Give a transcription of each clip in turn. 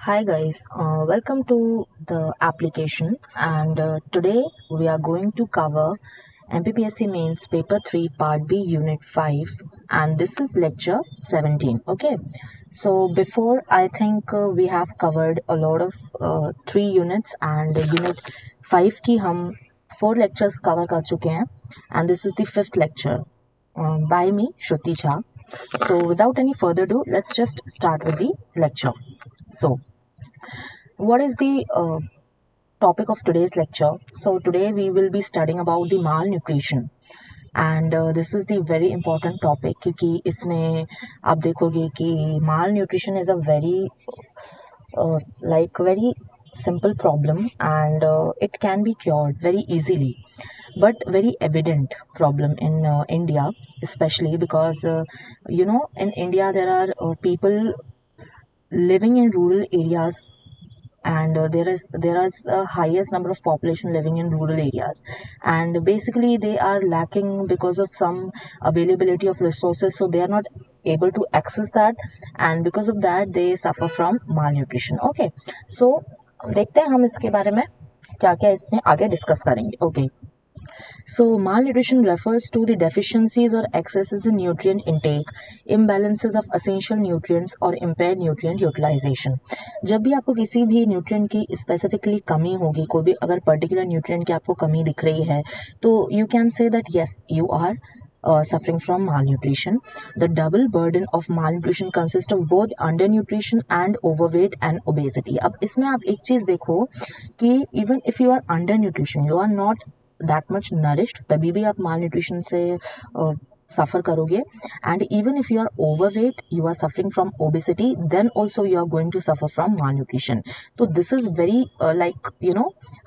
Hi guys, welcome to the application and today we are going to cover MPPSC Mains Paper 3 Part B Unit 5 and this is lecture 17. Okay, so before I think we have covered a lot of 3 units and unit 5 की हम 4 lectures cover कर चुके हैं and this is the 5th lecture by me Shruti Jha. So without any further ado, let's just start with the lecture. So what is the topic of today's lecture? So today we will be studying about the malnutrition and this is the very important topic क्योंकि इसमें आप देखोगे कि malnutrition is a very simple problem and it can be cured very easily but very evident problem in India, especially because in India there are people living in rural areas and there is a highest number of population living in rural areas, and basically they are lacking because of some availability of resources, so they are not able to access that, and because of that they suffer from malnutrition. Okay, so देखते हैं हम इसके बारे में क्या क्या इसमें आगे डिस्कस करेंगे. Okay, so, malnutrition refers to the deficiencies or excesses in nutrient intake, imbalances of essential nutrients or impaired nutrient utilization. जब भी आपको किसी भी न्यूट्रिएंट की स्पेसिफिकली कमी होगी, कोई भी अगर पर्टिकुलर न्यूट्रिएंट की आपको कमी दिख रही है, तो you can say that yes, you are suffering from malnutrition. The double burden of malnutrition consists of both undernutrition and overweight and obesity. अब इसमें आप एक चीज़ देखो कि even if you are undernutrition, you are not that much nourished, तभी भी आप malnutrition से सफ़र करोगे, and even if you are overweight, you are suffering from obesity, then also you are going to suffer from malnutrition. तो this is very like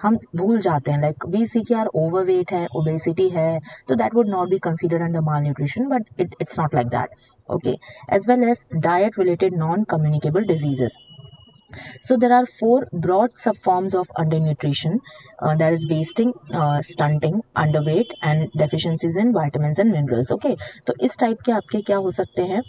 हम भूल जाते हैं, लाइक वी सी कि यार over weight है, obesity है, तो that would not be considered under malnutrition, but it's not like that. Okay, as well as diet related non communicable diseases. So there are four broad subforms of undernutrition, that is wasting, stunting, underweight and deficiencies in vitamins and minerals. Okay, तो इस type के आपके क्या हो सकते हैं,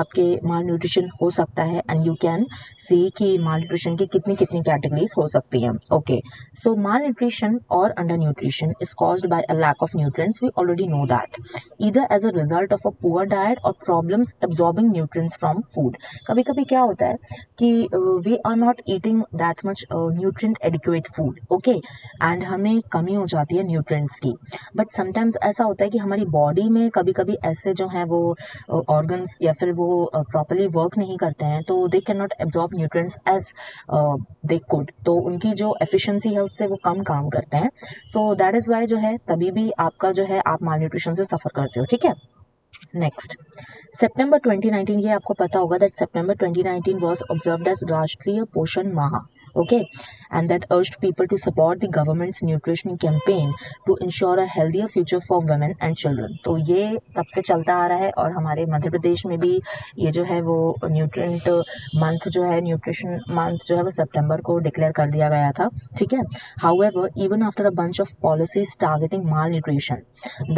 आपके malnutrition हो सकता है, and you can see कि malnutrition की कितनी कितनी categories हो सकती हैं. Okay, so malnutrition or undernutrition is caused by a lack of nutrients. We already know that, either as a result of a poor diet or problems absorbing nutrients from food. कभी कभी क्या होता है कि we are not eating that much nutrient adequate food. Okay, and हमें कमी हो जाती है न्यूट्रिएंट्स की, बट समटाइम्स ऐसा होता है कि हमारी बॉडी में कभी कभी ऐसे जो हैं वो ऑर्गन्स या फिर वो प्रॉपरली वर्क नहीं करते हैं, तो they can not absorb nutrients as they could, तो उनकी जो एफिशिएंसी है उससे वो कम काम करते हैं. सो दैट इज़ वाई जो है तभी भी आपका जो है आप माल न्यूट्रिशन से सफ़र करते हो. ठीक है, नेक्स्ट, सितंबर 2019, ये आपको पता होगा that September 2019 was observed as राष्ट्रीय पोषण माह. Okay, and that urged people to support the government's nutrition campaign to ensure a healthier future for women and children. तो ये तब से चलता आ रहा है और हमारे मध्य प्रदेश में भी ये जो है वो न्यूट्रिएंट मंथ जो है, न्यूट्रिशन मंथ जो है वो सितंबर को डिक्लेयर कर दिया गया था. ठीक है, however, even after a bunch of policies targeting malnutrition,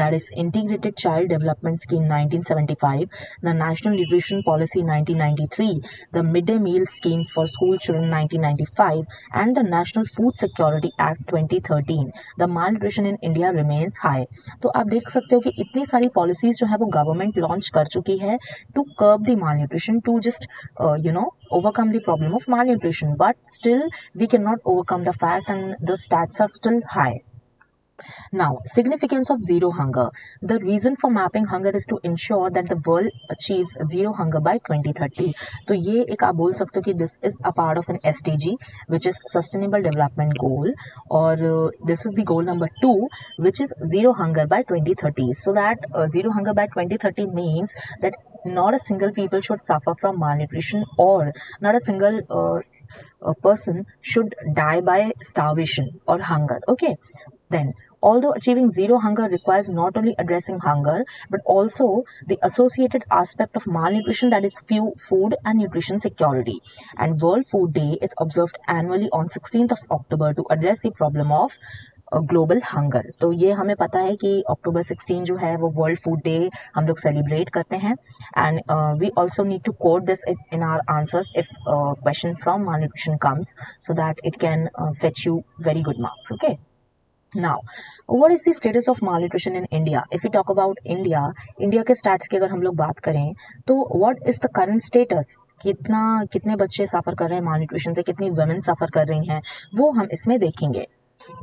that is Integrated Child Development Scheme 1975, the National Nutrition Policy 1993, the Midday Meal Scheme for School Children 1995, and the National Food Security Act 2013, the malnutrition in India remains high. तो आप देख सकते हो कि इतनी सारी policies जो है वो गवर्नमेंट लॉन्च कर चुकी है to curb the malnutrition, to just overcome the problem of malnutrition, but still we cannot overcome the fact and the stats are still high. Now, significance of zero hunger. The reason for mapping hunger is to ensure that the world achieves zero hunger by 2030. तो ये एक आप बोल सकते हो कि this is a part of an SDG, which is Sustainable Development Goal, और this is the goal number 2, which is zero hunger by 2030. So that zero hunger by 2030 means that not a single people should suffer from malnutrition, or not a single a person should die by starvation or hunger. Okay, then although achieving zero hunger requires not only addressing hunger but also the associated aspect of malnutrition, that is food and nutrition security, and World Food Day is observed annually on 16th of October to address the problem of global hunger. तो ये हमें पता है कि अक्टूबर 16 जो है वो world food day हम लोग सेलिब्रेट करते हैं। And we also need to code this in our answers if question from malnutrition comes, so that it can fetch you very good marks. Okay. Now, what is the status of malnutrition in India? If we talk about India, India के stats की अगर हम लोग बात करें तो what is the current status? कितने बच्चे सफ़र कर रहे हैं malnutrition से, कितनी women सफ़र कर रही हैं, वो हम इसमें देखेंगे.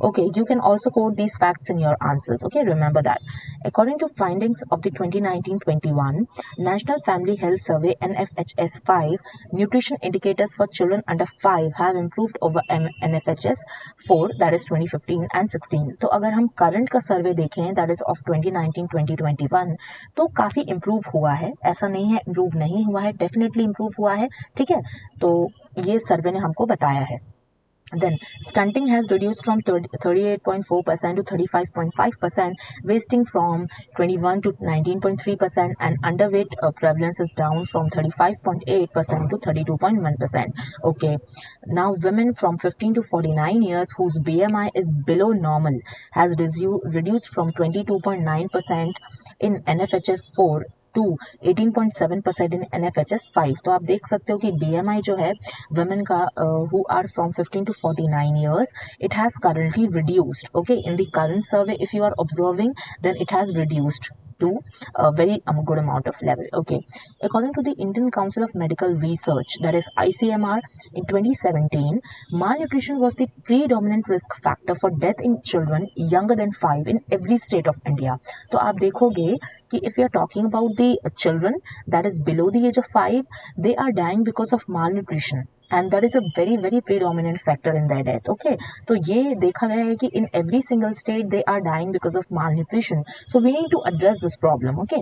Okay, you can also quote these facts in your answers. Okay, remember that. According to findings of the 2019-21 National Family Health Survey NFHS 5, nutrition indicators for children under 5 have improved over NFHS 4, that is 2015 and 16. तो अगर हम current का survey देखें, that is of 2019-2021, तो काफ़ी improve हुआ है. ऐसा नहीं है improve नहीं हुआ है, definitely improve हुआ है. ठीक है, तो ये survey ने हमको बताया है. Then stunting has reduced from 38.4% to 35.5%, wasting from 21 to 19.3%, and underweight prevalence is down from 35.8% to 32.1%. Okay, now women from 15 to 49 years whose BMI is below normal has reduced from 22.9% in NFHS 4 to 18.7% in NFHS 5. तो आप देख सकते हो कि BMI जो है women का who are from 15 to 49 years, it has currently reduced. Okay, in the current survey, if you are observing, then it has reduced to a very good amount of level. Okay, according to the Indian Council of Medical Research, that is ICMR, in 2017, malnutrition was the predominant risk factor for death in children younger than 5 in every state of India. तो आप देखोगे कि if you are talking about the children that is below the age of 5, they are dying because of malnutrition. And that is a very very predominant factor in their death. Okay, तो ये देखा गया है कि in every single state they are dying because of malnutrition. So we need to address this problem. Okay.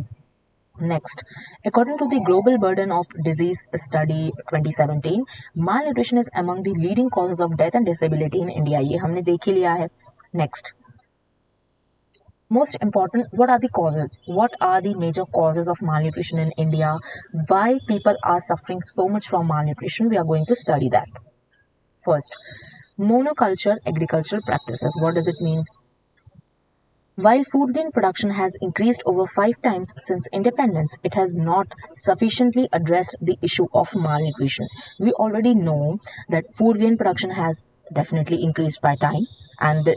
Next, according to the Global Burden of Disease Study 2017, malnutrition is among the leading causes of death and disability in India. ये हमने देख ही लिया है. Next, most important, what are the causes? What are the major causes of malnutrition in India? Why people are suffering so much from malnutrition? We are going to study that. First, monoculture agricultural practices. What does it mean? While food grain production has increased over 5 times since independence, it has not sufficiently addressed the issue of malnutrition. We already know that food grain production has definitely increased by time, and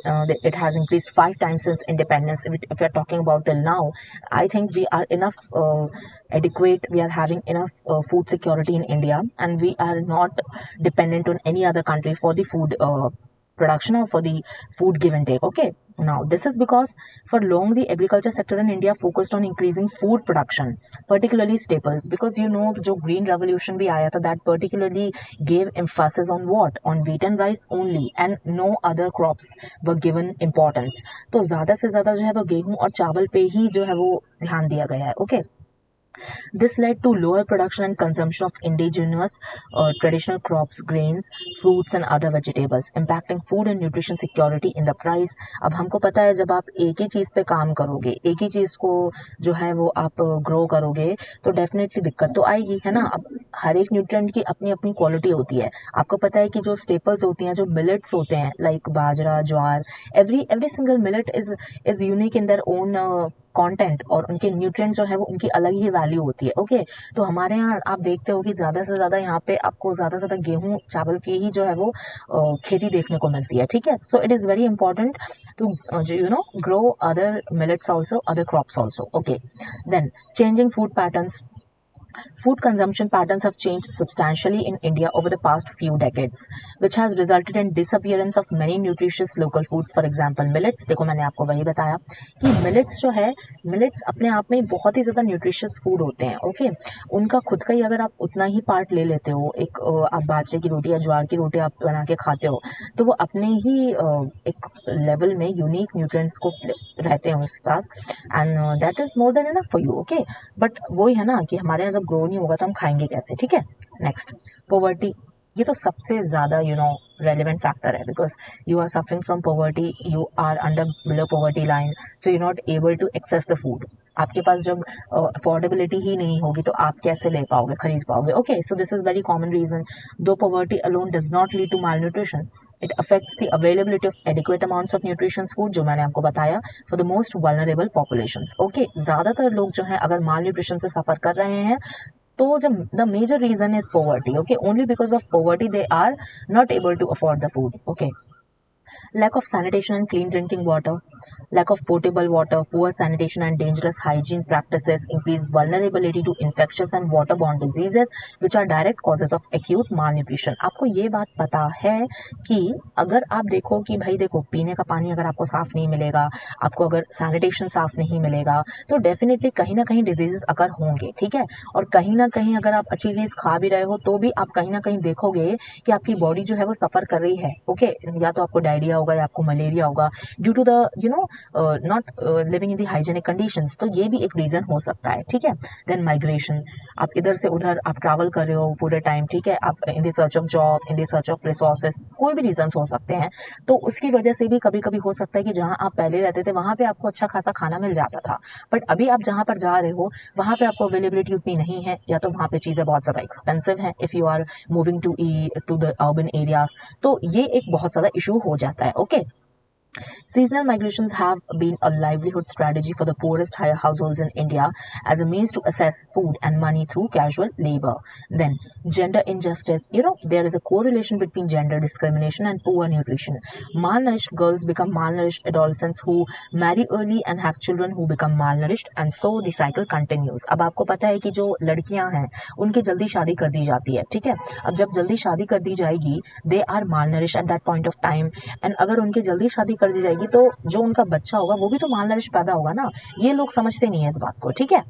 it has increased 5 times since independence. If we are talking about till now, I think we are enough adequate, we are having enough food security in India, and we are not dependent on any other country for the food production or for the food give and take. Okay, now this is because for long the agriculture sector in India focused on increasing food production, particularly staples, because you know जो green revolution भी आया था, that particularly gave emphasis on what, on wheat and rice only, and no other crops were given importance. तो ज़्यादा से ज़्यादा जो है वो गेहूं और चावल पे ही जो है वो ध्यान दिया गया है. Okay. This led to lower production and consumption of indigenous traditional crops, grains, fruits and other vegetables, impacting food and nutrition security in the price. अब हमको पता है जब आप एक ही चीज़ पे काम करोगे, एक ही चीज़ को जो है वो आप ग्रो करोगे, तो डेफिनेटली दिक्कत तो आएगी, है ना. अब हर एक न्यूट्रिएंट की अपनी अपनी क्वालिटी होती है. आपको पता है कि जो स्टेपल्स होती हैं, जो मिलेट्स होते हैं, like bajra, jowar, every single millet is unique in their own content, और उनके न्यूट्रिएंट्स जो है वो उनकी अलग ही वैल्यू होती है. ओके, तो हमारे यहाँ आप देखते हो कि ज़्यादा से ज़्यादा यहाँ पे आपको ज़्यादा से ज़्यादा गेहूँ चावल की ही जो है वो खेती देखने को मिलती है. ठीक है, so it is very important to grow other millets also, other crops also. Okay, then changing food patterns. Food consumption patterns have changed substantially in India over the past few decades, which has resulted in disappearance of many nutritious local foods. For example, millets. देखो मैंने आपको वही बताया कि millets जो है, millets अपने आप में बहुत ही ज़्यादा nutritious food होते हैं. ओके, उनका खुद का ही अगर आप उतना ही पार्ट ले लेते हो, एक आप बाजरे की रोटी या ज्वार की रोटी आप बना के खाते हो, तो वो अपने ही एक लेवल में यूनिक न्यूट्रिएंट्स को रहते हैं उसके पास, and that is more than enough for you. Okay, but वही है ना कि हमारे यहाँ जब ग्रो नहीं होगा तो हम खाएंगे कैसे. ठीक है. Next, poverty. ये तो सबसे ज़्यादा रेलिवेंट फैक्टर है, because you are suffering from poverty, you are under below poverty line, so you not able to access the food. आपके पास जब अफोर्डेबिलिटी ही नहीं होगी तो आप कैसे ले पाओगे, खरीद पाओगे। Okay, so this is very common reason. Though poverty alone does not lead to malnutrition, it affects the availability of adequate amounts of nutritions food, जो मैंने आपको बताया, for the most vulnerable populations. Okay, ज़्यादातर लोग जो है अगर माल nutrition से सफ़र कर रहे हैं तो जब the major reason is poverty, okay, only because of poverty they are not able to afford the food. Okay, lack of sanitation and clean drinking water, lack of potable water, poor sanitation and dangerous hygiene practices increase vulnerability to infectious and waterborne diseases which are direct causes of acute malnutrition. आपको ये बात पता है कि अगर आप देखो कि भाई देखो, पीने का पानी अगर आपको साफ नहीं मिलेगा, आपको अगर सैनिटेशन साफ नहीं मिलेगा, तो डेफिनेटली कहीं ना कहीं डिजीजेस अगर होंगे, ठीक है। और कहीं ना कहीं अगर आप अच्छी चीज़ खा भी रहे हो तो भी आप कहीं ना कहीं देखोगे कि आपकी बॉडी जो है वो सफ़र कर रही है। ओके, या तो आपको डायरिया होगा या आपको मलेरिया होगा due to the not living in the hygienic conditions, तो ये भी एक रीज़न हो सकता है, ठीक है। देन माइग्रेशन, आप इधर से उधर आप ट्रैवल कर रहे हो पूरे टाइम, ठीक है, आप in the search of job, in the search of resources, कोई भी रीजन हो सकते हैं, तो उसकी वजह से भी कभी कभी हो सकता है कि जहाँ आप पहले रहते थे वहाँ पे आपको अच्छा खासा खाना मिल जाता था, बट अभी आप जहाँ पर जा रहे हो वहाँ पे आपको अवेलेबिलिटी उतनी नहीं है, या तो वहाँ पे चीज़ें बहुत ज़्यादा एक्सपेंसिव हैं if you are moving to the urban areas, तो ये एक बहुत ज़्यादा इशू हो जाता है। ओके, seasonal migrations have been a livelihood strategy for the poorest higher households in India as a means to assess food and money through casual labor. Then, gender injustice. There is a correlation between gender discrimination and poor nutrition. Malnourished girls become malnourished adolescents who marry early and have children who become malnourished, and so the cycle continues. अब आपको पता है कि जो लड़कियां हैं उनकी जल्दी शादी कर दी जाती है, ठीक है। अब जब जल्दी शादी कर दी जाएगी, they are malnourished at that point of time, एंड अगर उनकी जल्दी शादी कर दी जाएगी तो जो उनका बच्चा होगा वो भी तो malnourished पैदा होगा ना। ये लोग समझते नहीं है इस बात को, ठीक है।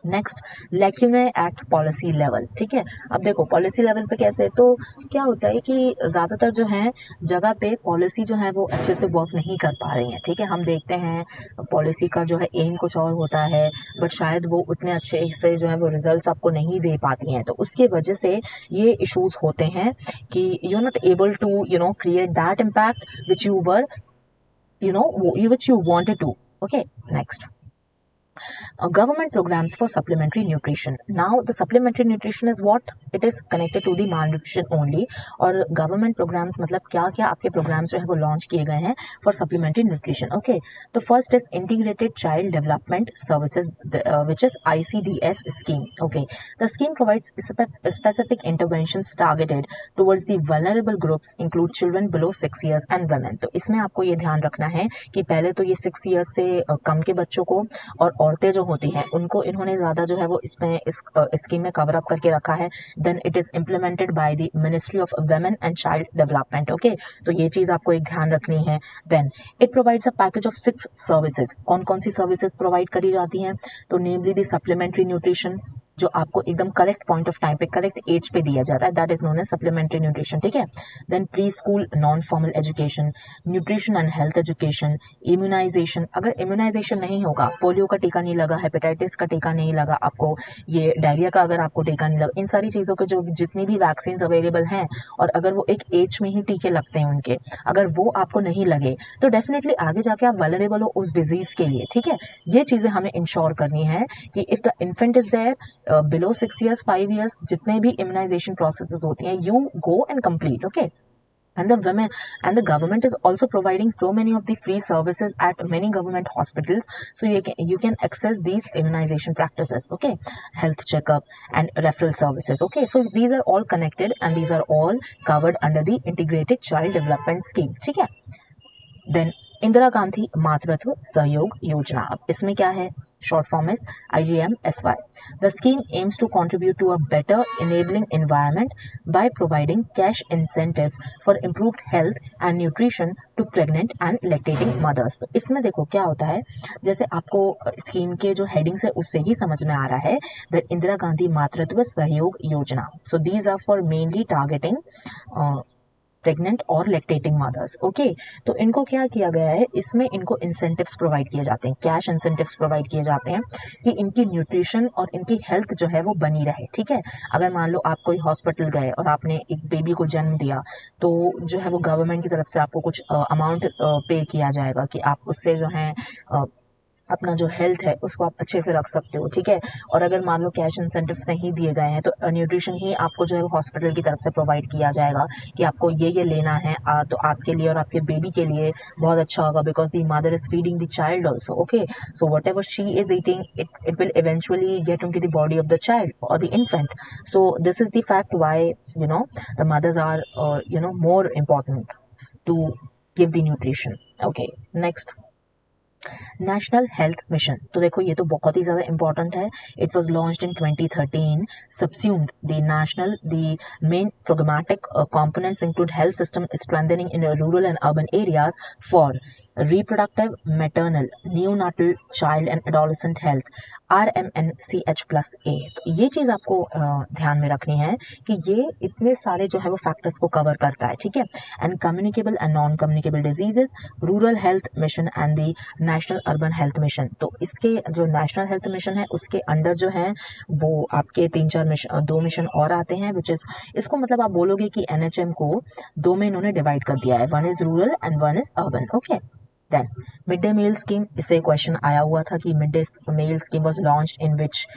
नेक्स्ट, लैक्यूने एट पॉलिसी लेवल, ठीक है। अब देखो पॉलिसी लेवल पे कैसे, तो क्या होता है कि ज़्यादातर जो है जगह पे पॉलिसी जो है वो अच्छे से वर्क नहीं कर पा रही है, ठीक है। हम देखते हैं पॉलिसी का जो है एम कुछ और होता है, बट शायद वो उतने अच्छे से जो है वो रिजल्ट्स आपको नहीं दे पाती हैं, तो उसकी वजह से ये इश्यूज होते हैं कि you are not able to create that impact which you were which you wanted to. Okay, next. Government programs for supplementary nutrition. Now, the supplementary nutrition is what? It is connected to the malnutrition only. और government programs मतलब क्या क्या आपके programs जो है वो launch किए गए हैं for supplementary nutrition. Okay, the first is Integrated Child Development Services, which is ICDS scheme. Okay, the scheme provides specific interventions targeted towards the vulnerable groups, include children below 6 years and women. तो इसमें आपको ये ध्यान रखना है कि पहले तो ये 6 years से कम के बच्चों को और औरतें जो होती हैं उनको इन्होंने ज़्यादा जो है वो इसमें इस स्कीम में कवर अप करके रखा है। Then it is implemented by the Ministry of Women and Child Development. Okay, तो ये चीज़ आपको एक ध्यान रखनी है। Then it provides a package of 6 services. कौन कौन सी सर्विसेज प्रोवाइड करी जाती हैं, तो नेमली द सप्लीमेंट्री न्यूट्रिशन, जो आपको एकदम करेक्ट पॉइंट ऑफ टाइम पे करेक्ट एज पे दिया जाता है, that is known as supplementary nutrition, ठीक है। Then pre school non formal education, nutrition and health education, immunisation. अगर इम्यूनाइजेशन नहीं होगा, पोलियो का टीका नहीं लगा, हेपेटाइटिस का टीका नहीं लगा आपको, ये डायरिया का अगर आपको टीका नहीं लगा, इन सारी चीज़ों के जो जितनी भी वैक्सीन अवेलेबल हैं, और अगर वो एक एज में ही टीके लगते हैं उनके, अगर वो आपको नहीं लगे तो डेफिनेटली आगे जाके आप वल्नरेबल हो उस डिजीज के लिए, ठीक है। ये चीज़ें हमें इंश्योर करनी है कि if the infant is there below 6 years 5 years, जितने भी immunization processes होती हैं, you go and complete. Okay, and the government is also providing so many of the free services at many government hospitals, so you can access these immunization practices. Okay, health checkup and referral services. Okay, so these are all connected and these are all covered under the integrated child development scheme, ठीक है। Then Indira Gandhi मातृत्व सहयोग योजना, अब इसमें क्या है, short form is IGMSY. The scheme aims to contribute to a better enabling environment by providing cash incentives for improved health and nutrition to pregnant and lactating mothers. तो इसमें देखो क्या होता है, जैसे आपको स्कीम के जो हेडिंग है उससे ही समझ में आ रहा है, द इंदिरा गांधी मातृत्व सहयोग योजना. So these are for mainly targeting pregnant और लैक्टेटिंग मदर्स। ओके, तो इनको क्या किया गया है, इसमें इनको इंसेंटिव्स प्रोवाइड किए जाते हैं, कैश इंसेंटिव्स प्रोवाइड किए जाते हैं कि इनकी न्यूट्रिशन और इनकी हेल्थ जो है वो बनी रहे। ठीक है, अगर मान लो आप कोई हॉस्पिटल गए और आपने एक बेबी को जन्म दिया, तो जो है वो गवर्नमेंट की तरफ से आपको कुछ अमाउंट पे किया जाएगा कि आप उससे जो है अपना जो हेल्थ है उसको आप अच्छे से रख सकते हो। ठीक है, और अगर मान लो कैश इंसेंटिव्स नहीं दिए गए हैं, तो न्यूट्रिशन ही आपको जो है हॉस्पिटल की तरफ से प्रोवाइड किया जाएगा कि आपको ये लेना है, तो आपके लिए और आपके बेबी के लिए बहुत अच्छा होगा, because the mother is feeding the child also. Okay, so what ever she is eating, it will eventually get into the body of the child or the infant. So this is the fact why, the mothers are more important to give the nutrition. Okay, next, national health mission. तो देखो ये तो बहुत ही ज़्यादा important है। It was launched in 2013, subsumed the national, the main programmatic components include health system strengthening in rural and urban areas for reproductive, maternal, neonatal, child and adolescent health, RMNCH+A। तो ये चीज़ आपको ध्यान में रखनी है कि ये इतने सारे जो है वो फैक्टर्स को कवर करता है। ठीक है, and communicable and non communicable diseases, rural health mission and the national urban health mission. तो इसके जो नेशनल हेल्थ मिशन है उसके अंडर जो है वो आपके 3-4 मिशन, 2 मिशन और आते हैं, विच इज़, इसको मतलब आप बोलोगे कि NHM को 2 में इन्होंने डिवाइड कर दिया है, one is rural and one is urban. Okay, then mid day meal scheme, इससे क्वेश्चन आया हुआ था कि mid day meal scheme was launched in which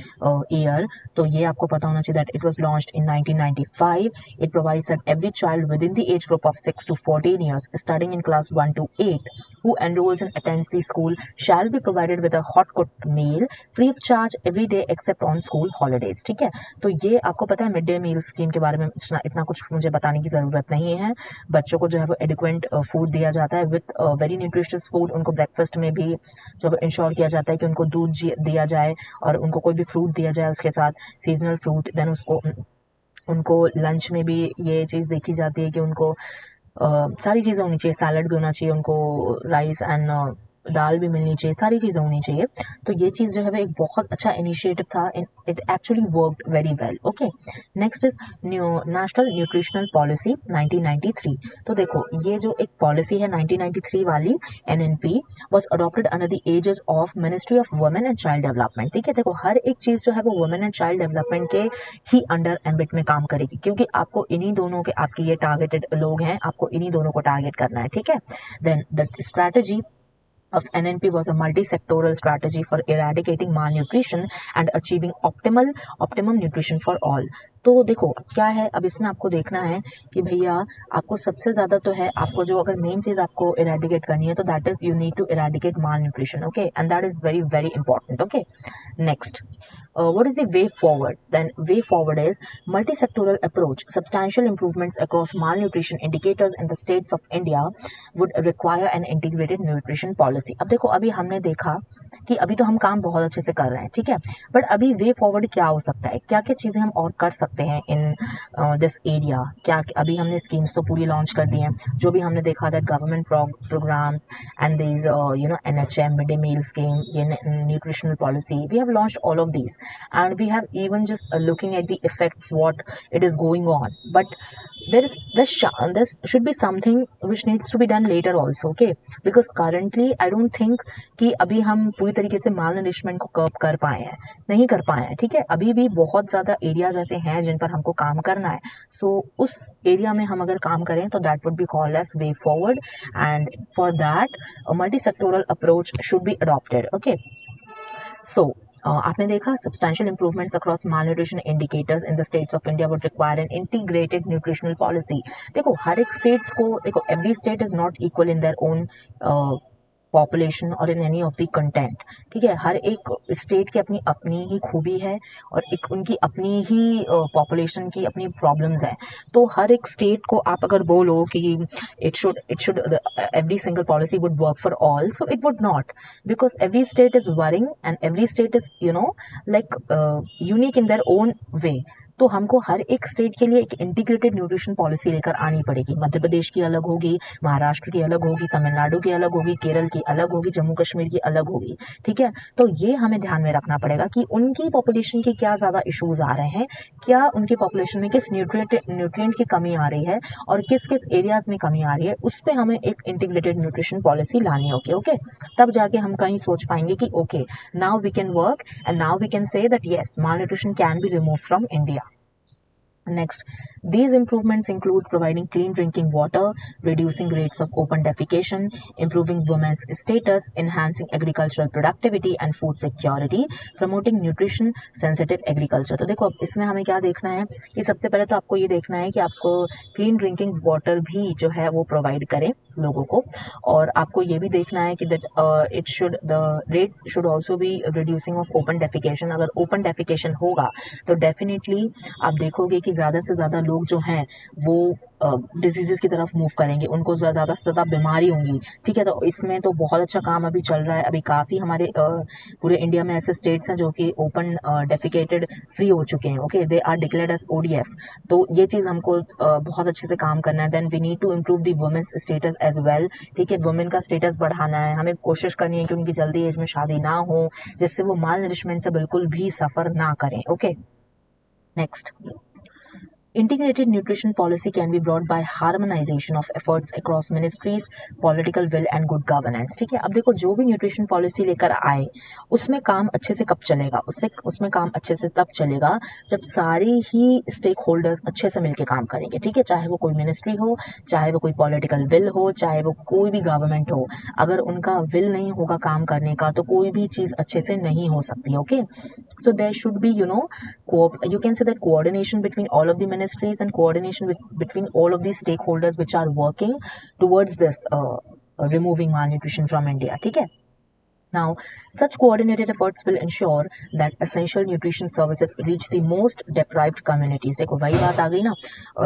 year. तो ये आपको पता होना चाहिए that it was launched in 1995। It provides that every child within the age group of 6 to 14 years starting in class 1 to 8 who enrolls and attends the school shall be provided with a hot cooked meal free of charge every day except on school holidays। ठीक है, तो ये आपको पता है mid day meal scheme के बारे में इतना कुछ मुझे बताने की ज़रूरत नहीं है। बच्चों को जो है वो एडिक्वेंट फूड दिया जाता है विथ वेरी न्यूट्रिशियस फूड। उनको ब्रेकफास्ट में भी जो है इंश्योर किया जाता है कि उनको दूध दिया जाए और उनको कोई भी फ्रूट दिया जाए उसके साथ, सीजनल फ्रूट। देन उसको उनको लंच में भी ये चीज़ देखी जाती है कि उनको सारी चीज़ें होनी चाहिए, सैलड भी होना चाहिए उनको, राइस एंड दाल भी मिलनी चाहिए, सारी चीज़ें होनी चाहिए। तो ये चीज़ जो है वो एक बहुत अच्छा इनिशिएटिव था, it actually worked very well. Okay, next is national nutritional policy 1993। तो देखो ये जो एक पॉलिसी है 1993 वाली, NNP was adopted under the aegis of Ministry of Women and Child Development. ठीक है, देखो हर एक चीज़ जो है वो वुमेन एंड चाइल्ड डेवलपमेंट के ही अंडर एम्बिट में काम करेगी, क्योंकि आपको इन्हीं दोनों के, आपके ये टारगेटेड लोग हैं, आपको इन्हीं दोनों को टारगेट करना है। ठीक है, then the strategy of NNP was a multi-sectoral strategy for eradicating malnutrition and achieving optimum nutrition for all। तो देखो क्या है, अब इसमें आपको देखना है कि भैया आपको सबसे ज़्यादा तो है, आपको जो अगर मेन चीज़ आपको इरेडिकेट करनी है तो that is you need to eradicate malnutrition. Okay, and that is very very important. Okay, next, what is the way forward? Then way forward is multi-sectoral approach. Substantial improvements across malnutrition indicators in the states of India would require an integrated nutrition policy। अब देखो अभी हमने देखा कि अभी तो हम काम बहुत अच्छे से कर रहे हैं, ठीक है, बट अभी वे फॉरवर्ड क्या हो सकता है, क्या क्या चीज़ें हम और कर सकते हैं इन दिस एरिया। क्या अभी हमने स्कीम्स तो पूरी लॉन्च कर दी हैं, जो भी हमने देखा that government programmes and these NHM mid day meal scheme, ये nutritional policy, we have launched all of these and we have even just looking at the effects what it is going on, but there should be something which needs to be done later also। okay, because currently I don't think कि अभी हम पूरी तरीके से माल nourishment को कर्ब कर पाए हैं, नहीं कर पाए हैं। ठीक है, अभी भी बहुत ज़्यादा एरियाज ऐसे हैं जिन पर हमको काम करना है। सो उस एरिया में हम अगर काम करें तो that would be called as way forward, and for that multi sectoral approach should be adopted. Okay, so आपने देखा substantial improvements across malnutrition indicators in the states of India would require an integrated nutritional policy। देखो हर एक states को, देखो every state is not equal in their own population और in any of the content. ठीक है, हर एक state की अपनी अपनी ही खूबी है और एक उनकी अपनी ही पॉपुलेशन की अपनी प्रॉब्लम्स हैं। तो हर एक स्टेट को आप अगर बोलो कि it should every single policy would work for all, so it would not, because every state is worrying and every state is like unique in their own way। तो हमको हर एक स्टेट के लिए एक इंटीग्रेटेड न्यूट्रिशन पॉलिसी लेकर आनी पड़ेगी। मध्य प्रदेश की अलग होगी, महाराष्ट्र की अलग होगी, तमिलनाडु की अलग होगी, केरल की अलग होगी, जम्मू कश्मीर की अलग होगी। ठीक है, तो ये हमें ध्यान में रखना पड़ेगा कि उनकी पॉपुलेशन की क्या ज़्यादा इश्यूज आ रहे हैं, क्या उनकी पॉपुलेशन में किस न्यूट्रिएंट की कमी आ रही है और किस किस एरियाज में कमी आ रही है, उस पर हमें एक इंटीग्रेटेड न्यूट्रिशन पॉलिसी लानी होगी। ओके, तब जाके हम कहीं सोच पाएंगे कि okay, now we can work and now we can say that yes, malnutrition can be removed from India. Next, these improvements include providing clean drinking water, reducing rates of open defecation, improving women's status, enhancing agricultural productivity and food security, promoting nutrition sensitive agriculture. तो देखो अब इसमें हमें क्या देखना है कि सबसे पहले तो आपको ये देखना है कि आपको क्लीन ड्रिंकिंग वाटर भी जो है वो प्रोवाइड करें लोगों को, और आपको ये भी देखना है कि that it should the rates should also be reducing of open defecation. अगर ओपन डेफिकेशन होगा तो डेफिनेटली आप देखोगे कि ज़्यादा से ज़्यादा लोग जो हैं वो डिजीज़ की तरफ मूव करेंगे, उनको ज़्यादा से ज़्यादा बीमारी होंगी। ठीक है, तो इसमें तो बहुत अच्छा काम अभी चल रहा है। अभी काफ़ी हमारे पूरे इंडिया में ऐसे स्टेट्स हैं जो कि ओपन डेफिकेटेड फ्री हो चुके हैं। Okay, they are declared as ODF। तो ये चीज़ हमको बहुत अच्छे से काम करना है। Then we need to improve the women's status as well. ठीक है, वुमेन का स्टेटस बढ़ाना है, हमें कोशिश करनी है कि उनकी जल्दी एज में शादी ना हो, जिससे वो माल नरिशमेंट से बिल्कुल भी सफ़र ना करें। Okay, next, integrated nutrition policy can be brought by harmonization of efforts across ministries, political will and good governance. ठीक है, अब देखो जो भी न्यूट्रिशन पॉलिसी लेकर आए उसमें काम अच्छे से कब चलेगा, उसमें काम अच्छे से तब चलेगा जब सारे ही स्टेक होल्डर्स अच्छे से मिलकर काम करेंगे। ठीक है, चाहे वो कोई मिनिस्ट्री हो, चाहे वो कोई पॉलिटिकल विल हो, चाहे वो कोई भी गवर्नमेंट हो, अगर उनका विल नहीं होगा काम करने का तो कोई भी चीज़ अच्छे से नहीं हो सकती। Okay, so there should be, you can say that coordination between all of the ministries and coordination between all of these stakeholders which are working towards this removing malnutrition from India. ठीक है, now, such coordinated efforts will ensure that essential nutrition services reach the most deprived communities. देखो वही बात आ गई ना,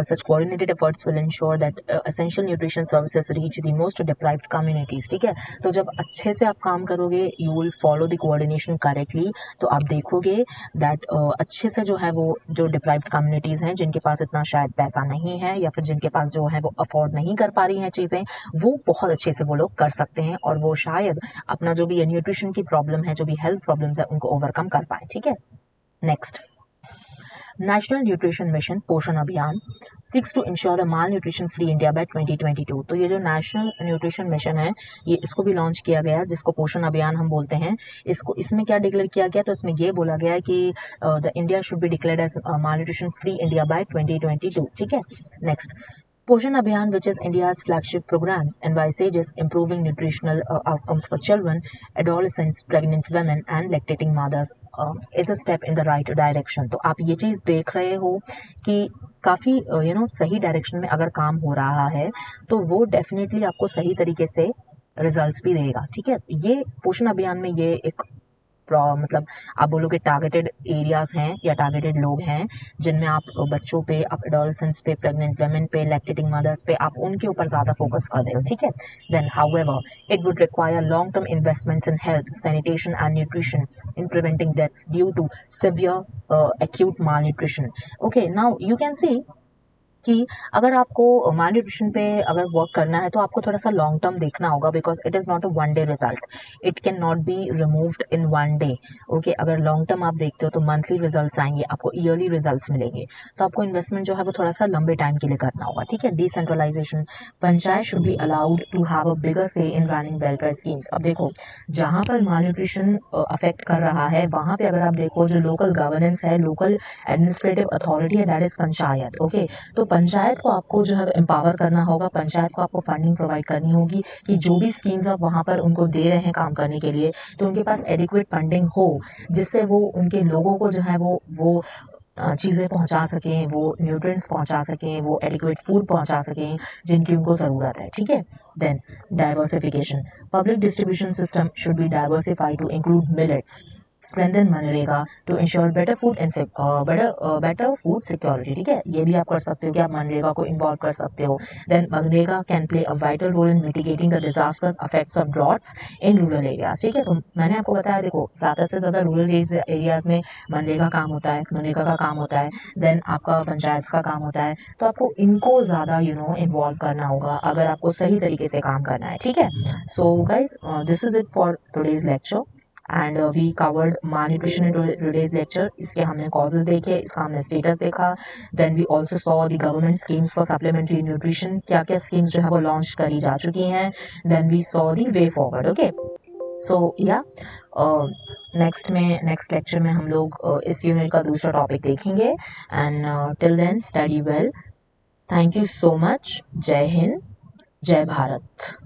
such coordinated efforts will ensure that essential nutrition services reach the most deprived communities. ठीक है, तो जब अच्छे से आप काम करोगे, you will follow the coordination correctly, तो आप देखोगे that अच्छे से जो है वो जो deprived communities हैं जिनके पास इतना शायद पैसा नहीं है या फिर जिनके पास जो है वो अफोर्ड नहीं कर पा रही हैं चीज़ें, वो बहुत अच्छे से वो लोग कर सकते हैं और वो शायद अपना जो भी न्यूट्रिशन की प्रॉब्लम है, जो भी हेल्थ प्रॉब्लम्स है, उनको ओवरकम कर पाए। ठीक है, next, national nutrition mission Poshan Abhiyan seeks to ensure a malnutrition free India by 2022। तो ये जो नेशनल न्यूट्रिशन मिशन है, ये इसको भी लॉन्च किया गया, जिसको पोषण अभियान हम बोलते हैं। इसमें क्या डिक्लेयर किया गया, तो इसमें ये बोला गया है कि the India should be declared as malnutrition free India by 2022। ठीक है, next, Poshan Abhiyan, which is India's flagship program, envisages improving nutritional outcomes for children, adolescents, pregnant women, and lactating mothers, is a step in the right direction. तो आप ये चीज़ देख रहे हो कि काफ़ी सही डायरेक्शन में अगर काम हो रहा है तो वो डेफिनेटली आपको सही तरीके से रिजल्ट्स भी देगा। ठीक है, ये पोषण अभियान में ये एक मतलब आप बोलोगे टारगेटेड एरियाज हैं या टारगेटेड लोग हैं जिनमें आप बच्चों पे, आप एडोलेसेंट्स पे, प्रेग्नेंट वुमेन पे, लैक्टेटिंग मदर्स पे, आप उनके ऊपर ज़्यादा फोकस कर रहे हो। ठीक है, then however it would require long term investments in health, sanitation and nutrition in preventing deaths due to severe acute malnutrition. Okay, now you can see कि अगर आपको माल न्यूट्रिशन पे अगर वर्क करना है तो आपको थोड़ा सा लॉन्ग टर्म देखना होगा, because it is not a one day result, it can not be removed in one day. Okay, अगर लॉन्ग टर्म आप देखते हो तो मंथली रिजल्ट्स आएंगे, आपको ईयरली रिजल्ट्स मिलेंगे, तो आपको इन्वेस्टमेंट जो है वो थोड़ा सा लंबे टाइम के लिए करना होगा। ठीक है, decentralisation, panchayat should be allowed to have a bigger say in running welfare schemes. अब देखो जहाँ पर माल न्यूट्रिशन अफेक्ट कर रहा है वहाँ पे अगर आप देखो जो लोकल गवर्नेंस है, लोकल एडमिनिस्ट्रेटिव अथॉरिटी है, दैट इज पंचायत। ओके, तो पंचायत को आपको जो है एम्पावर करना होगा, पंचायत को आपको फंडिंग प्रोवाइड करनी होगी कि जो भी स्कीम्स आप वहाँ पर उनको दे रहे हैं काम करने के लिए, तो उनके पास एडिक्वेट फंडिंग हो जिससे वो उनके लोगों को जो है वो चीज़ें पहुंचा सकें, वो न्यूट्रिएंट्स पहुंचा सकें, वो एडिक्वेट फूड पहुंचा सकें जिनकी उनको ज़रूरत है। ठीक है, then diversification, public distribution system should be diversified to include millets, strengthen मनरेगा to ensure better food and better food security. ठीक है, ये भी आप कर सकते हो कि आप मनरेगा को इन्वॉल्व कर सकते हो. Then MNREGA can play a vital role in mitigating the disastrous effects of droughts in rural areas. ठीक है, तो मैंने आपको बताया, देखो ज़्यादा से ज़्यादा रूरल एरियाज में मनरेगा काम होता है, मनरेगा का काम होता है, देन आपका पंचायत का काम होता है, तो आपको इनको ज़्यादा इन्वॉल्व करना होगा अगर आपको सही तरीके से काम करना है. ठीक है, so guys this is it for today's lecture and we covered malnutrition in today's lecture. इसके हमने causes देखे, इसका हमने status देखा, then we also saw the government schemes for supplementary nutrition, क्या क्या schemes जो है वो launch करी जा चुकी हैं, then we saw the way forward. Okay, so yeah, next lecture में हम लोग इस यूनिट का दूसरा टॉपिक देखेंगे and till then study well. Thank you so much. Jai Hind, जय भारत.